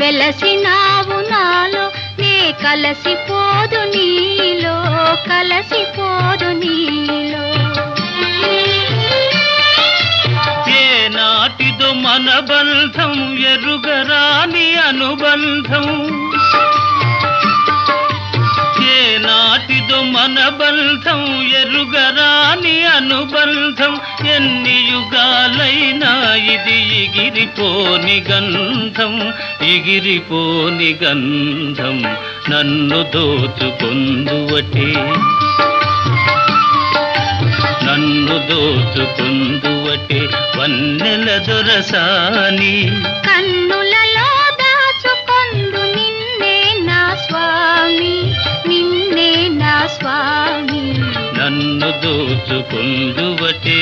వెలసినావు నాలో నే కలసిపోదు నీలో కలసిపోదు నీలో. ఏ నాటిదో మన బంధం ఎరుగరాని అనుబంధం, ఏ నాటిదో మన బంధం ఎరుగరాని అనుబంధం. ఎన్ని యుగాలైనా ఇది ఎగిరిపోని గంధం, ఎగిరిపోని గంధం. నన్ను దోచుకొందువటే, నన్ను దోచుకొందువటే వన్నెల దొరసాని. కన్నులలో దాచుకొందు నిన్నే నా స్వామి, నిన్నే నా స్వామి. నన్ను దోచుకొందువటే.